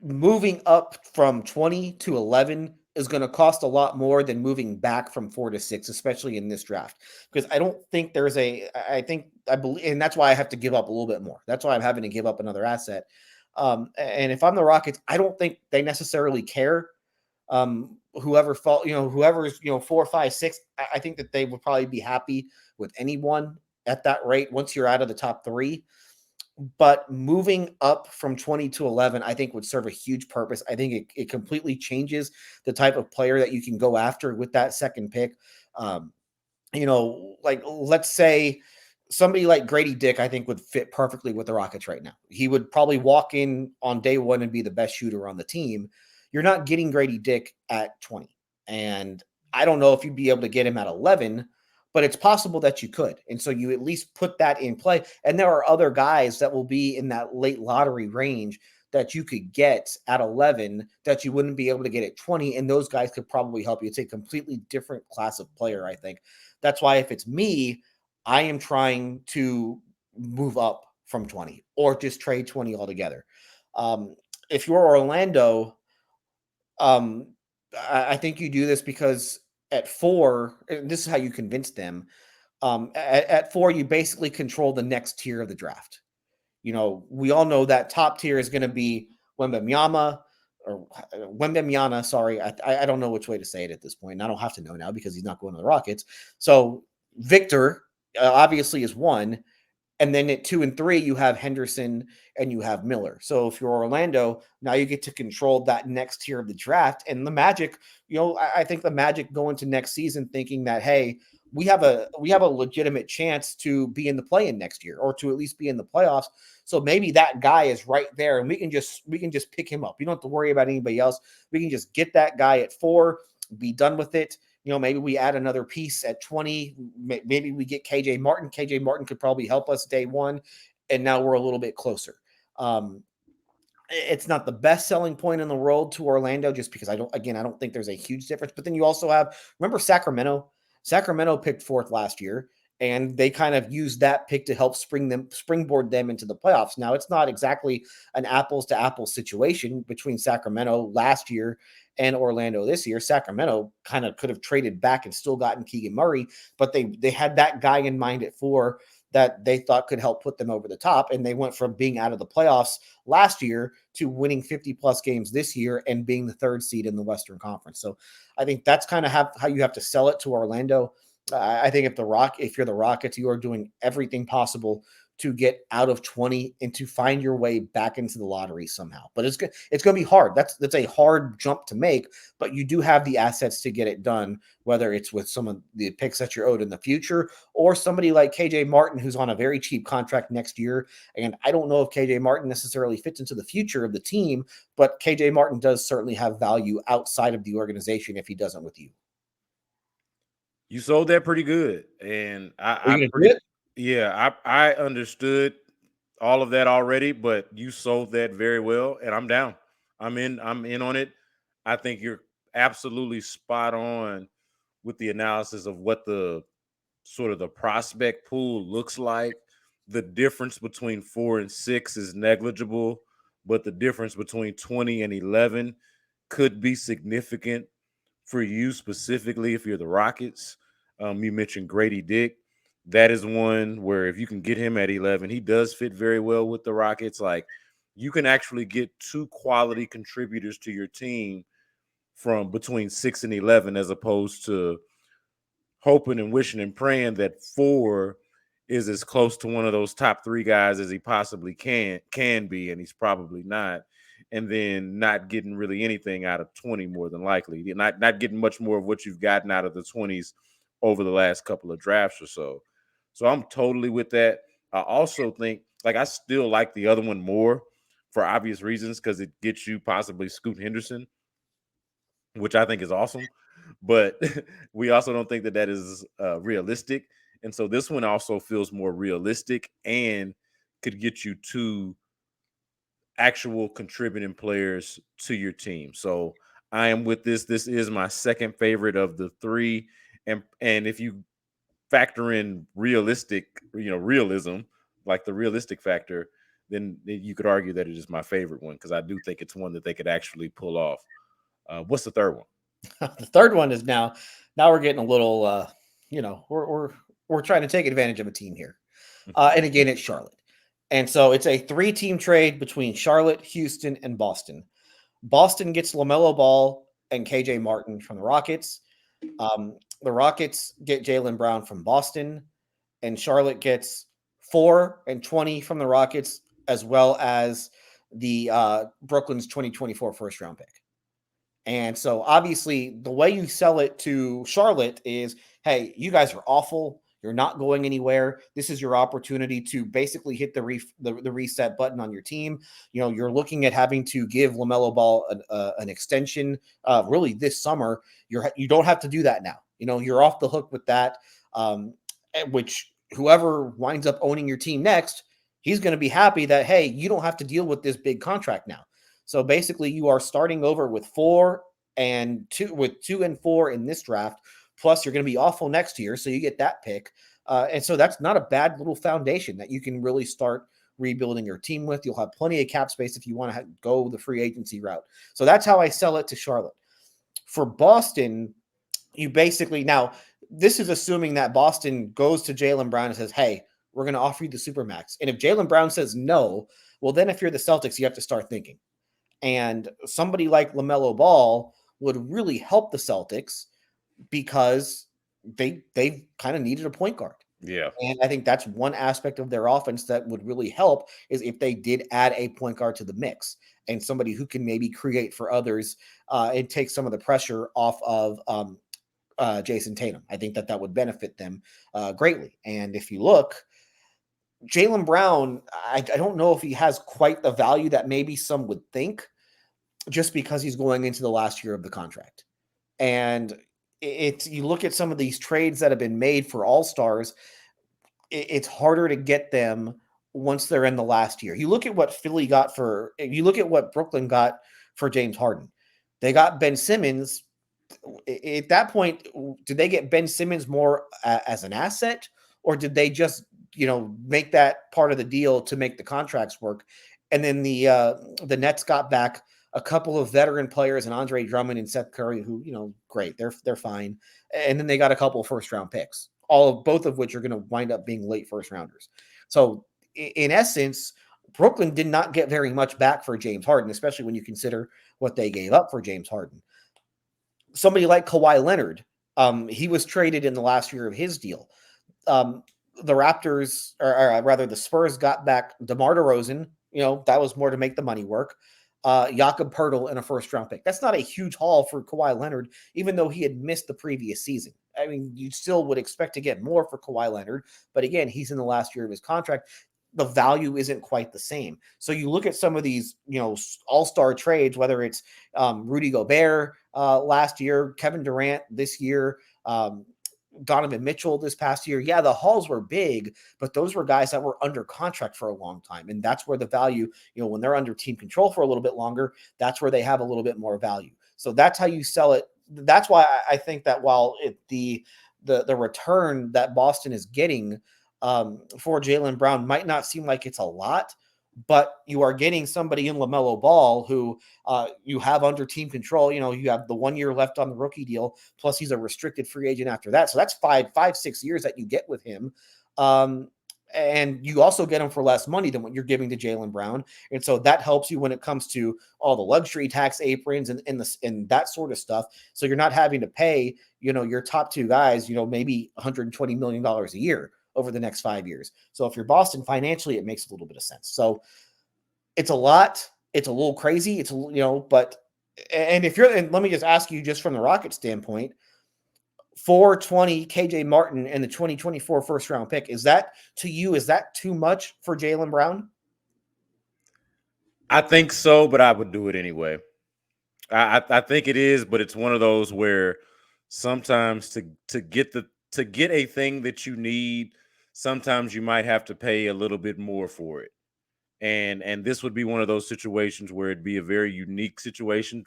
moving up from 20 to 11 is going to cost a lot more than moving back from 4 to 6, especially in this draft, because I don't think I believe, and that's why I have to give up a little bit more. That's why I'm having to give up another asset. And if I'm the Rockets, I don't think they necessarily care. Whoever's 4, 5, 6, I think that they would probably be happy with anyone at that rate once you're out of the top 3. But moving up from 20 to 11, I think would serve a huge purpose. I think it completely changes the type of player that you can go after with that second pick. Like let's say somebody like Grady Dick, I think would fit perfectly with the Rockets right now. He would probably walk in on day 1 and be the best shooter on the team. You're not getting Grady Dick at 20. And I don't know if you'd be able to get him at 11, but it's possible that you could. And so you at least put that in play. And there are other guys that will be in that late lottery range that you could get at 11 that you wouldn't be able to get at 20. And those guys could probably help you. It's a completely different class of player, I think. That's why if it's me, I am trying to move up from 20 or just trade 20 altogether. If you're Orlando, I think you do this because at 4, this is how you convince them. At 4, you basically control the next tier of the draft. We all know that top tier is going to be Wembanyama, sorry. I don't know which way to say it at this point. And I don't have to know now because he's not going to the Rockets. So Victor obviously is 1. And then at 2 and 3, you have Henderson and you have Miller. So if you're Orlando, now you get to control that next tier of the draft. And the Magic, I think the Magic go into next season thinking that, hey, we have a legitimate chance to be in the play-in next year, or to at least be in the playoffs. So maybe that guy is right there, and we can just pick him up. You don't have to worry about anybody else. We can just get that guy at 4, be done with it. Maybe we add another piece at 20. Maybe we get KJ Martin. KJ Martin could probably help us day 1, and now we're a little bit closer. It's not the best selling point in the world to Orlando, just because I don't think there's a huge difference. But then you also remember Sacramento? Sacramento picked 4th last year, and they kind of used that pick to help springboard them into the playoffs. Now, it's not exactly an apples to apples situation between Sacramento last year and Orlando this year. Sacramento kind of could have traded back and still gotten Keegan Murray, but they had that guy in mind at 4. that they thought could help put them over the top. And they went from being out of the playoffs last year to winning 50 plus games this year and being the 3rd seed in the Western Conference. So I think that's kind of how you have to sell it to Orlando. I think if you're the Rockets, you are doing everything possible to get out of 20 and to find your way back into the lottery somehow. But it's going to be hard. That's a hard jump to make, but you do have the assets to get it done, whether it's with some of the picks that you're owed in the future or somebody like KJ Martin, who's on a very cheap contract next year. And I don't know if KJ Martin necessarily fits into the future of the team, but KJ Martin does certainly have value outside of the organization if he doesn't with you. You sold that pretty good. And I understood all of that already, but you sold that very well, and I'm down. I'm in on it. I think you're absolutely spot on with the analysis of what the sort of the prospect pool looks like. The difference between 4 and 6 is negligible, but the difference between 20 and 11 could be significant for you specifically if you're the Rockets. You mentioned Grady Dick. That is one where if you can get him at 11, he does fit very well with the Rockets. Like, you can actually get 2 quality contributors to your team from between 6 and 11, as opposed to hoping and wishing and praying that 4 is as close to one of those top 3 guys as he possibly can be, and he's probably not. And then not getting really anything out of 20, more than likely. You're not getting much more of what you've gotten out of the 20s over the last couple of drafts or so. So I'm totally with that. I also think, like, I still like the other one more for obvious reasons, because it gets you possibly Scoot Henderson, which I think is awesome. But we also don't think that is realistic. And so this one also feels more realistic and could get you 2 actual contributing players to your team. So I am with this. This is my second favorite of the 3. And if you factor in realism, like the realistic factor, then you could argue that it is my favorite one, because I do think it's one that they could actually pull off. What's the third one? The third one is now we're getting a little, we're trying to take advantage of a team here. And again, it's Charlotte. And so it's a 3-team trade between Charlotte, Houston, and Boston. Boston gets LaMelo Ball and KJ Martin from the Rockets. The Rockets get Jaylen Brown from Boston, and Charlotte gets 4 and 20 from the Rockets, as well as the Brooklyn's 2024 first round pick. And so obviously the way you sell it to Charlotte is, hey, you guys are awful. You're not going anywhere. This is your opportunity to basically hit the reset button on your team. You're looking at having to give LaMelo Ball an extension really this summer. You don't have to do that now. You're off the hook with that, which whoever winds up owning your team next, he's going to be happy that, hey, you don't have to deal with this big contract now. So basically you are starting over with 4 and 2 and 4 in this draft. Plus you're going to be awful next year. So you get that pick. And so that's not a bad little foundation that you can really start rebuilding your team with. You'll have plenty of cap space if you want to go the free agency route. So that's how I sell it to Charlotte. For Boston, you basically, now this is assuming that Boston goes to Jaylen Brown and says, hey, we're going to offer you the Supermax. And if Jaylen Brown says no, well, then if you're the Celtics, you have to start thinking. And somebody like LaMelo Ball would really help the Celtics because they kind of needed a point guard. Yeah. And I think that's one aspect of their offense that would really help, is if they did add a point guard to the mix and somebody who can maybe create for others and take some of the pressure off of Jason Tatum. I think that would benefit them greatly. And if you look, Jaylen Brown, I don't know if he has quite the value that maybe some would think, just because he's going into the last year of the contract. And you look at some of these trades that have been made for all-stars, it's harder to get them once they're in the last year. You look at what you look at what Brooklyn got for James Harden. They got Ben Simmons. At that point, did they get Ben Simmons more as an asset, or did they just make that part of the deal to make the contracts work? And then the Nets got back a couple of veteran players, and Andre Drummond and Seth Curry, who, great, they're fine. And then they got a couple of first round picks. both of which are going to wind up being late first rounders. So in essence, Brooklyn did not get very much back for James Harden, especially when you consider what they gave up for James Harden. Somebody like Kawhi Leonard, he was traded in the last year of his deal. The Raptors, or rather the Spurs, got back DeMar DeRozan. That was more to make the money work. Jakob Poeltl in a first-round pick. That's not a huge haul for Kawhi Leonard, even though he had missed the previous season. I mean, you still would expect to get more for Kawhi Leonard, but again, he's in the last year of his contract. The value isn't quite the same. So you look at some of these, all-star trades, whether it's Rudy Gobert last year, Kevin Durant this year, Donovan Mitchell this past year. Yeah, the hauls were big, but those were guys that were under contract for a long time. And that's where the value, when they're under team control for a little bit longer, that's where they have a little bit more value. So that's how you sell it. That's why I think that while the return that Boston is getting for Jaylen Brown might not seem like it's a lot, but you are getting somebody in LaMelo Ball who you have under team control. You have the 1 year left on the rookie deal, plus he's a restricted free agent after that. So that's 6 years that you get with him. And you also get him for less money than what you're giving to Jaylen Brown. And so that helps you when it comes to all the luxury tax aprons and that sort of stuff. So you're not having to pay, your top two guys, maybe $120 million a year over the next 5 years. So if you're Boston financially, it makes a little bit of sense. So it's a lot. It's a little crazy. But and let me just ask you, just from the Rocket standpoint, 420 KJ Martin and the 2024 first round pick, is that too much for Jaylen Brown? I think so, but I would do it anyway. I think it is, but it's one of those where sometimes to get a thing that you need, sometimes you might have to pay a little bit more for it. And this would be one of those situations where it'd be a very unique situation,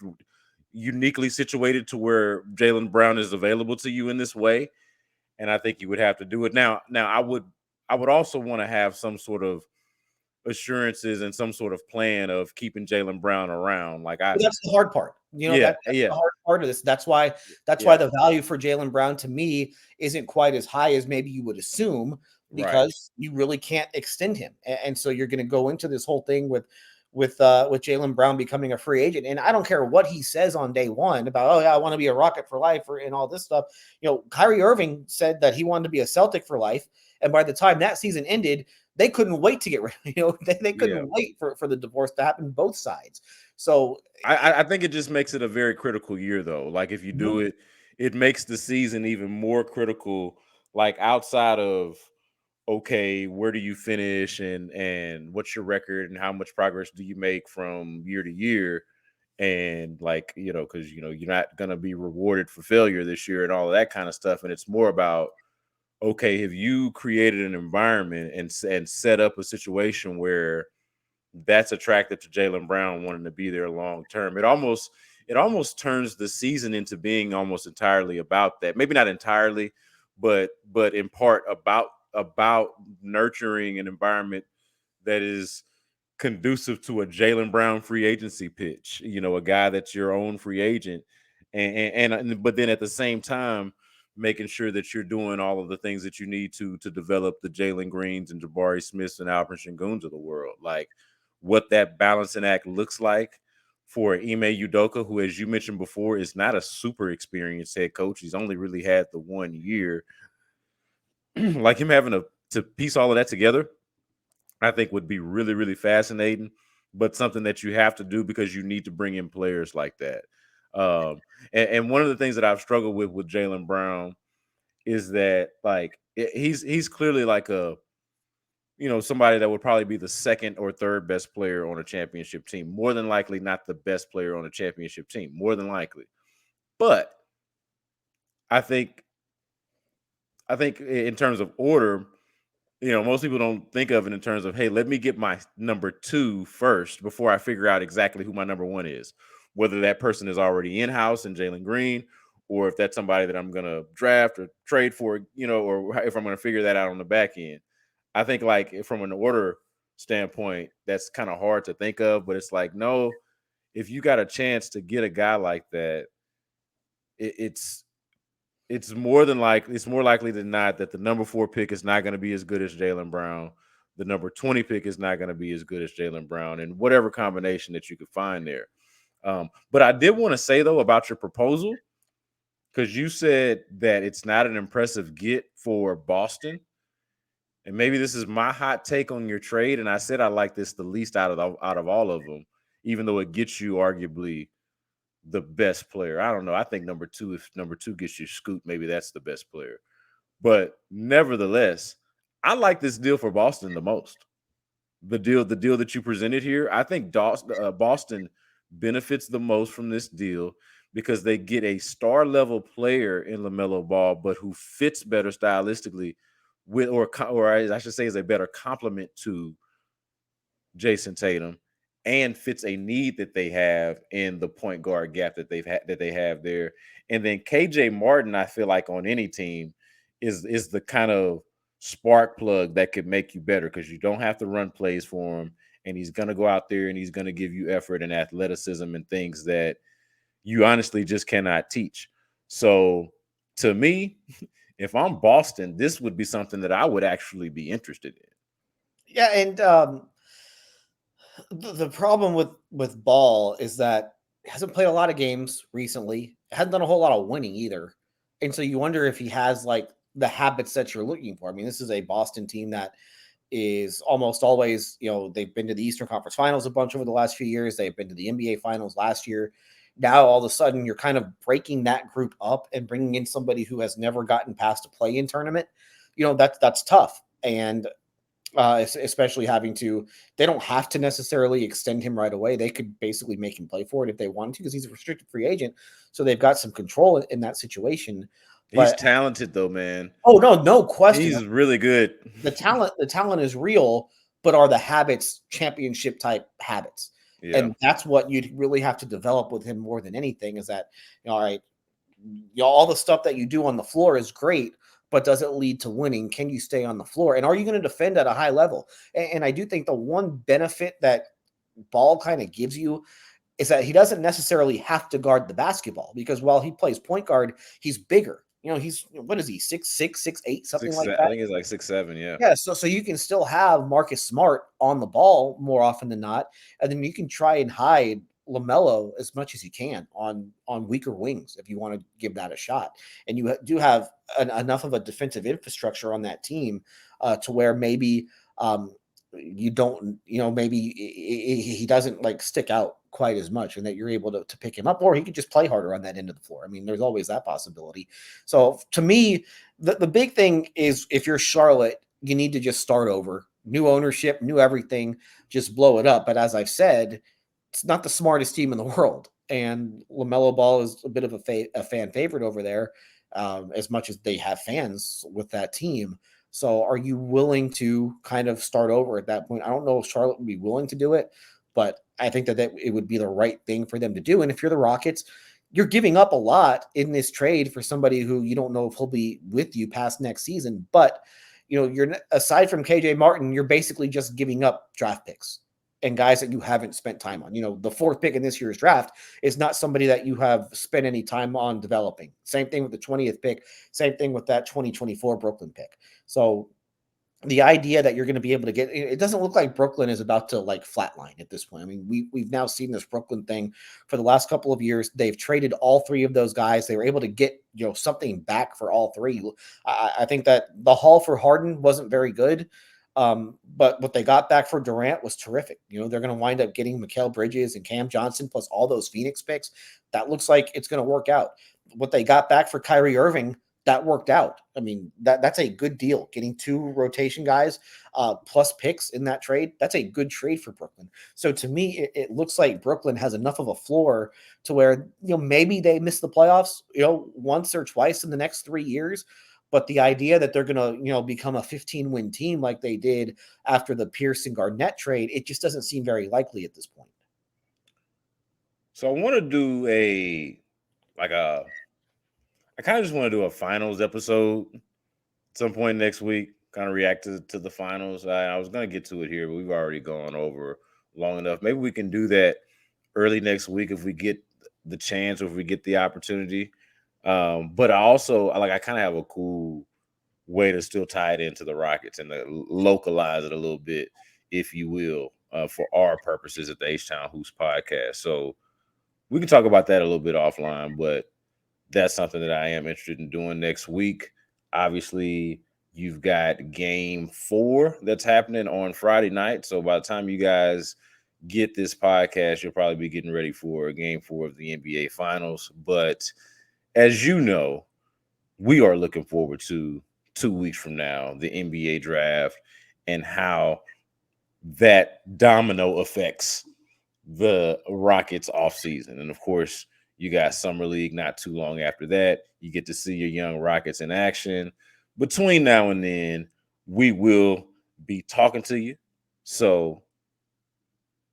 uniquely situated to where Jaylen Brown is available to you in this way. And I think you would have to do it. Now I would also want to have some sort of assurances and some sort of plan of keeping Jaylen Brown around. That's the hard part. That's the hard part of this. That's why the value for Jaylen Brown to me isn't quite as high as maybe you would assume, because you really can't extend him. And so you're going to go into this whole thing with Jaylen Brown becoming a free agent. And I don't care what he says on day one about, oh yeah, I want to be a Rocket for life and all this stuff. Kyrie Irving said that he wanted to be a Celtic for life. And by the time that season ended, they couldn't wait to get rid. They couldn't wait for the divorce to happen, both sides. So I think it just makes it a very critical year, though. Like if you do it, it makes the season even more critical. Like outside of, okay, where do you finish and what's your record and how much progress do you make from year to year? And because you're not gonna be rewarded for failure this year and all of that kind of stuff. And it's more about, okay, have you created an environment and set up a situation where that's attractive to Jaylen Brown wanting to be there long term? It almost turns the season into being almost entirely about that. Maybe not entirely, but in part about nurturing an environment that is conducive to a Jaylen Brown free agency pitch. A guy that's your own free agent, and but then at the same time making sure that you're doing all of the things that you need to develop the Jalen Greens and Jabari Smiths and Alperen Şengün's of the world. Like what that balancing act looks like for Ime Udoka, who, as you mentioned before, is not a super experienced head coach. He's only really had the 1 year. Like him having to piece all of that together, I think would be really, really fascinating, but something that you have to do because you need to bring in players like that. And one of the things that I've struggled with Jaylen Brown is that he's clearly like somebody that would probably be the second or third best player on a championship team. More than likely not the best player on a championship team, more than likely. But I think in terms of order, most people don't think of it in terms of, hey, let me get my number 2 first before I figure out exactly who my number 1 is. Whether that person is already in-house in Jalen Green, or if that's somebody that I'm going to draft or trade for, or if I'm going to figure that out on the back end. I think from an order standpoint, that's kind of hard to think of, but it's like, no, if you got a chance to get a guy like that, it's it's more likely than not that the number 4 pick is not going to be as good as Jaylen Brown. The number 20 pick is not going to be as good as Jaylen Brown, and whatever combination that you could find there. But I did want to say though about your proposal, because you said that it's not an impressive get for Boston. And maybe this is my hot take on your trade. And I said I like this the least out of all of them, even though it gets you arguably the best player. I don't know. I think number 2, if number 2 gets you Scoot, maybe that's the best player. But nevertheless, I like this deal for Boston the most. The deal that you presented here, I think Boston benefits the most from this deal because they get a star level player in LaMelo Ball, but who fits better stylistically with, or I should say, is a better complement to Jason Tatum, and fits a need that they have in the point guard gap that they have there. And then KJ Martin, I feel like on any team is the kind of spark plug that could make you better because you don't have to run plays for him, and he's going to go out there and he's going to give you effort and athleticism and things that you honestly just cannot teach. So to me, if I'm Boston, this would be something that I would actually be interested in. Yeah, and the problem with Ball is that he hasn't played a lot of games recently. Hasn't done a whole lot of winning either, and so you wonder if he has like the habits that you're looking for. I mean, this is a Boston team that is almost always, they've been to the Eastern Conference Finals a bunch over the last few years. They've been to the NBA Finals last year. Now all of a sudden you're kind of breaking that group up and bringing in somebody who has never gotten past a play-in tournament. That's tough. And especially they don't have to necessarily extend him right away. They could basically make him play for it if they wanted to, because he's a restricted free agent. So they've got some control in that situation. He's talented though, man. Oh, no question. He's really good. The talent is real, but are the habits championship type habits? Yeah. And that's what you'd really have to develop with him more than anything, is that, all right, all the stuff that you do on the floor is great, but does it lead to winning? Can you stay on the floor? And are you going to defend at a high level? And I do think the one benefit that Ball kind of gives you is that he doesn't necessarily have to guard the basketball, because while he plays point guard, he's bigger. He's, what is he, 6'6", 6'8", something like that? I think he's like 6'7", yeah. Yeah, so you can still have Marcus Smart on the ball more often than not, and then you can try and hide LaMelo as much as you can on weaker wings if you want to give that a shot. And you do have enough of a defensive infrastructure on that team to where maybe you don't, maybe he doesn't like stick out quite as much, and that you're able to pick him up, or he could just play harder on that end of the floor. I mean, there's always that possibility. So to me, the big thing is, if you're Charlotte, you need to just start over. New ownership, new everything, just blow it up. But as I've said, it's not the smartest team in the world. And LaMelo Ball is a bit of a fan favorite over there, as much as they have fans with that team. So are you willing to kind of start over at that point? I don't know if Charlotte would be willing to do it, but I think that it would be the right thing for them to do. And if you're the Rockets, you're giving up a lot in this trade for somebody who you don't know if he'll be with you past next season. But, you're, aside from KJ Martin, you're basically just giving up draft picks and guys that you haven't spent time on. The 4th pick in this year's draft is not somebody that you have spent any time on developing. Same thing with the 20th pick. Same thing with that 2024 Brooklyn pick. So the idea that you're going to be able to get, it doesn't look like Brooklyn is about to like flatline at this point. I mean, we've now seen this Brooklyn thing for the last couple of years. They've traded all 3 of those guys. They were able to get, something back for all 3. I think that the haul for Harden wasn't very good. But what they got back for Durant was terrific. They're going to wind up getting Mikal Bridges and Cam Johnson plus all those Phoenix picks. That looks like it's going to work out. What they got back for Kyrie Irving, that worked out. I mean, that's a good deal. Getting 2 rotation guys plus picks in that trade, that's a good trade for Brooklyn. So to me, it looks like Brooklyn has enough of a floor to where, maybe they miss the playoffs, once or twice in the next 3 years. But the idea that they're going to, become a 15-win team like they did after the Pierce and Garnett trade, it just doesn't seem very likely at this point. So I want to do I kind of just want to do a finals episode at some point next week, kind of react to the finals. I was going to get to it here, but we've already gone over long enough. Maybe we can do that early next week if we get the chance or if we get the opportunity. But I kind of have a cool way to still tie it into the Rockets and to localize it a little bit, if you will, for our purposes at the H-Town Hoops podcast. So we can talk about that a little bit offline, but that's something that I am interested in doing next week. Obviously, you've got game 4 that's happening on Friday night. So by the time you guys get this podcast, you'll probably be getting ready for game 4 of the NBA Finals. But as you know, we are looking forward to 2 weeks from now, the NBA draft, and how that domino affects the Rockets offseason. And of course, you got Summer League not too long after that. You get to see your young Rockets in action. Between now and then, we will be talking to you. So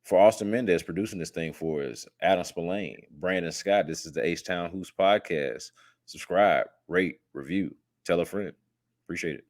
for Austin Mendez producing this thing for us, Adam Spolane, Brandon Scott, this is the H-Town Hoops podcast. Subscribe, rate, review, tell a friend. Appreciate it.